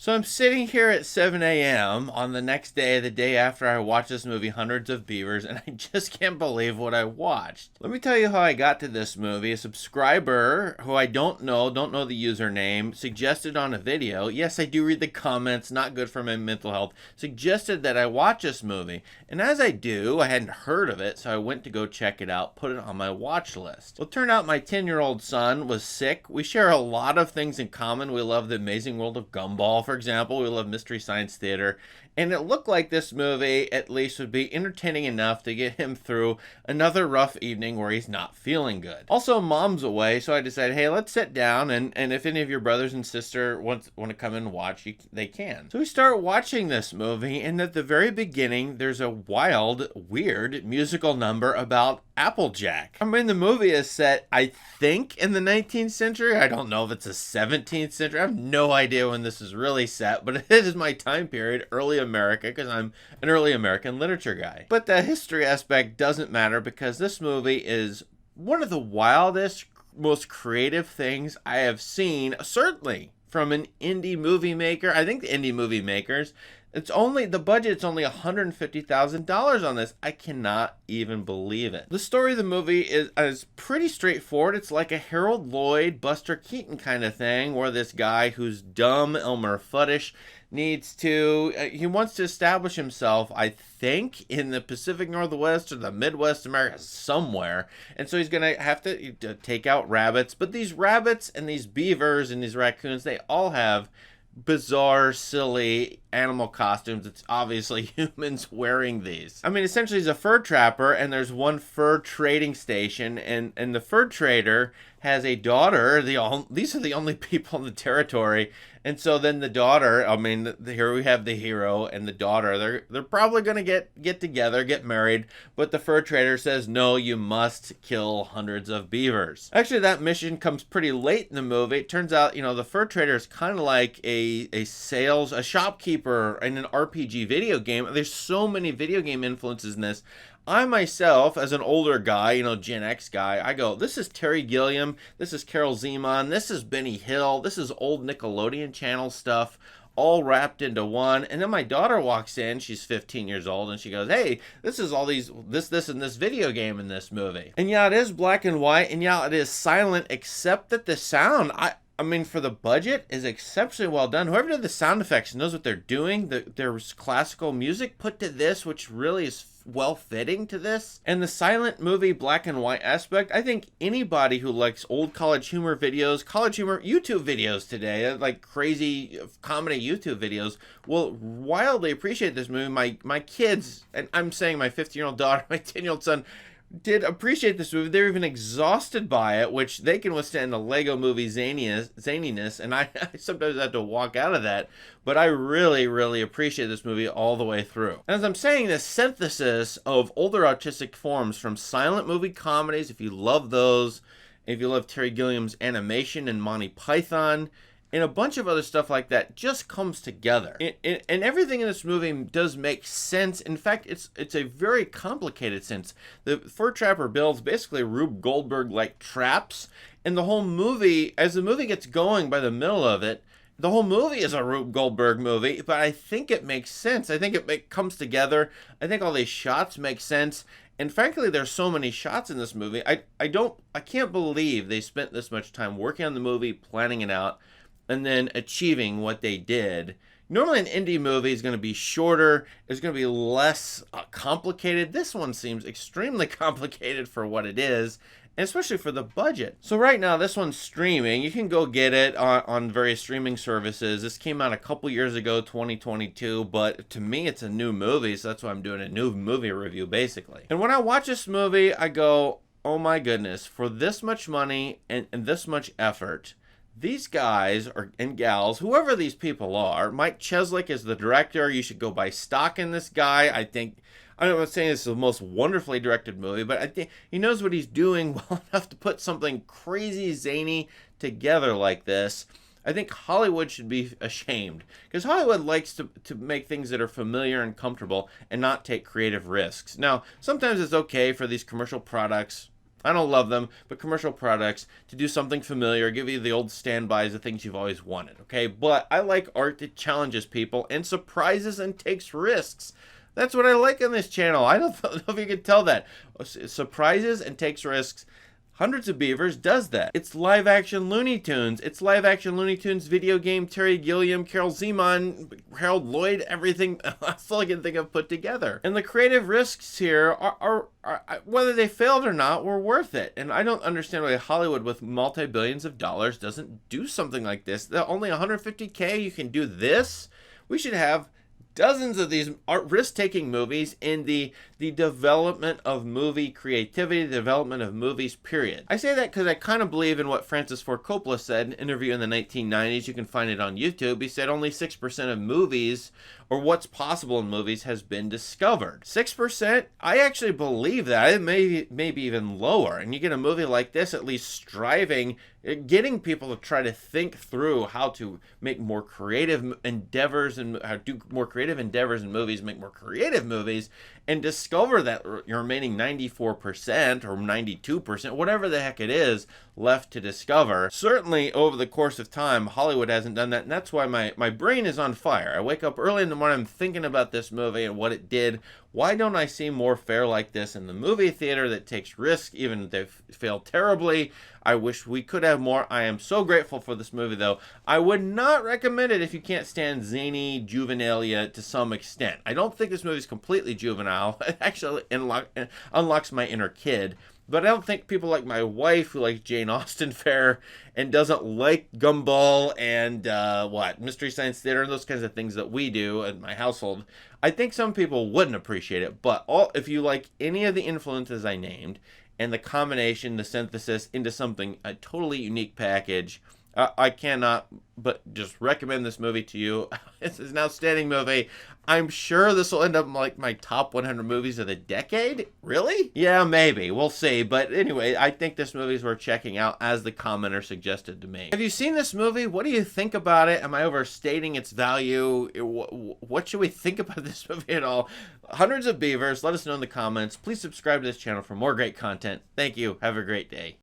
So I'm sitting here at 7 a.m. on the next day, the day after I watched this movie, Hundreds of Beavers, and I just can't believe what I watched. Let me tell you how I got to this movie. A subscriber who I don't know the username, suggested on a video, yes, I do read the comments, not good for my mental health, suggested that I watch this movie. And as I do, I hadn't heard of it, so I went to go check it out, put it on my watch list. Well, it turned out my 10-year-old son was sick. We share a lot of things in common. We love The Amazing World of Gumball, for example. We love Mystery Science Theater. And it looked like this movie, at least, would be entertaining enough to get him through another rough evening where he's not feeling good. Also, Mom's away, so I decided, hey, let's sit down, and if any of your brothers and sister want to come and watch, they can. So we start watching this movie, and at the very beginning, there's a wild, weird musical number about Applejack. I mean, the movie is set, I think, in the 19th century. I don't know if it's the 17th century. I have no idea when this is really set, but it is my time period, early America, because I'm an early American literature guy. But the history aspect doesn't matter because this movie is one of the wildest, most creative things I have seen, certainly from an indie movie maker. I think the indie movie makers, the budget's only $150,000 on this. I cannot even believe it. The story of the movie is pretty straightforward. It's like a Harold Lloyd, Buster Keaton kind of thing, where this guy who's dumb, Elmer Fudd-ish, he wants to establish himself, I think, in the Pacific Northwest or the Midwest America, somewhere. And so he's going to have to take out rabbits. But these rabbits and these beavers and these raccoons, they all have bizarre, silly animal costumes. It's obviously humans wearing these. I mean, essentially he's a fur trapper, and there's one fur trading station, and the fur trader has a daughter. These are the only people in the territory. And so then the daughter, I mean, here we have the hero and the daughter. They're probably going to get together, get married, but the fur trader says, no, you must kill hundreds of beavers. Actually, that mission comes pretty late in the movie. It turns out, the fur trader is kind of like a shopkeeper in an RPG video game. There's so many video game influences in this. I myself, as an older guy, Gen X guy, I go, this is Terry Gilliam, this is Carol Zeman, this is Benny Hill, this is old Nickelodeon Channel stuff, all wrapped into one. And then my daughter walks in, she's 15 years old, and she goes, hey, this is all this and this video game in this movie. And yeah, it is black and white, and yeah, it is silent, except that the sound, I mean, for the budget, is exceptionally well done. Whoever did the sound effects knows what they're doing. There's classical music put to this, which really is well fitting to this. And the silent movie black and white aspect, I think anybody who likes old college humor videos, YouTube videos today, like crazy comedy YouTube videos, will wildly appreciate this movie. My kids, and I'm saying my 15-year-old daughter, my 10-year-old son, did appreciate this movie. They're even exhausted by it, which they can withstand the Lego movie zaniness, and I sometimes have to walk out of that, but I really, really appreciate this movie all the way through. And as I'm saying, this synthesis of older artistic forms from silent movie comedies, if you love those, if you love Terry Gilliam's animation and Monty Python, and a bunch of other stuff like that, just comes together. And everything in this movie does make sense. In fact, it's a very complicated sense. The fur trapper builds basically Rube Goldberg-like traps, and the whole movie, as the movie gets going by the middle of it, the whole movie is a Rube Goldberg movie, but I think it makes sense. I think it comes together. I think all these shots make sense. And frankly, there's so many shots in this movie. I can't believe they spent this much time working on the movie, planning it out, and then achieving what they did. Normally an indie movie is going to be shorter, it's going to be less complicated. This one seems extremely complicated for what it is, and especially for the budget. So right now, this one's streaming. You can go get it on various streaming services. This came out a couple years ago, 2022, but to me, it's a new movie, so that's why I'm doing a new movie review, basically. And when I watch this movie, I go, oh my goodness, for this much money and this much effort, these guys and gals, whoever these people are, Mike Cheslick is the director. You should go buy stock in this guy. I'm not saying this is the most wonderfully directed movie, but I think he knows what he's doing well enough to put something crazy zany together like this. I think Hollywood should be ashamed, because Hollywood likes to make things that are familiar and comfortable and not take creative risks. Now, sometimes it's okay for these commercial products. I don't love them, but commercial products to do something familiar, give you the old standbys, the things you've always wanted, okay? But I like art that challenges people and surprises and takes risks. That's what I like on this channel. I don't know if you can tell that. Surprises and takes risks. Hundreds of Beavers does that. It's live action Looney Tunes. It's live action Looney Tunes video game, Terry Gilliam, Carol Zeman, Harold Lloyd, everything. That's all I can think of put together. And the creative risks here are whether they failed or not, were worth it. And I don't understand why Hollywood with multi-billions of dollars doesn't do something like this. They're only $150K, you can do this? We should have dozens of these risk-taking movies in the development of movie creativity, the development of movies, period. I say that because I kind of believe in what Francis Ford Coppola said in an interview in the 1990s. You can find it on YouTube. He said only 6% of movies, or what's possible in movies, has been discovered. 6%? I actually believe that. It maybe even lower. And you get a movie like this at least striving, getting people to try to think through how to make more creative endeavors and how to do more creative endeavors in movies, make more creative movies, and discover that your remaining 94% or 92%, whatever the heck it is, left to discover. Certainly over the course of time, Hollywood hasn't done that, and that's why my brain is on fire. I wake up early in the morning, I'm thinking about this movie and what it did. Why don't I see more fare like this in the movie theater that takes risks, even if they fail terribly? I wish we could have more. I am so grateful for this movie, though. I would not recommend it if you can't stand zany juvenilia to some extent. I don't think this movie is completely juvenile. It actually unlocks my inner kid. But I don't think people like my wife, who likes Jane Austen fare and doesn't like Gumball and Mystery Science Theater and those kinds of things that we do in my household, I think some people wouldn't appreciate it. But if you like any of the influences I named and the combination, the synthesis into something, a totally unique package, I cannot but just recommend this movie to you. This is an outstanding movie. I'm sure this will end up like my top 100 movies of the decade. Really? Yeah, maybe. We'll see. But anyway, I think this movie is worth checking out, as the commenter suggested to me. Have you seen this movie? What do you think about it? Am I overstating its value? What should we think about this movie at all? Hundreds of Beavers. Let us know in the comments. Please subscribe to this channel for more great content. Thank you. Have a great day.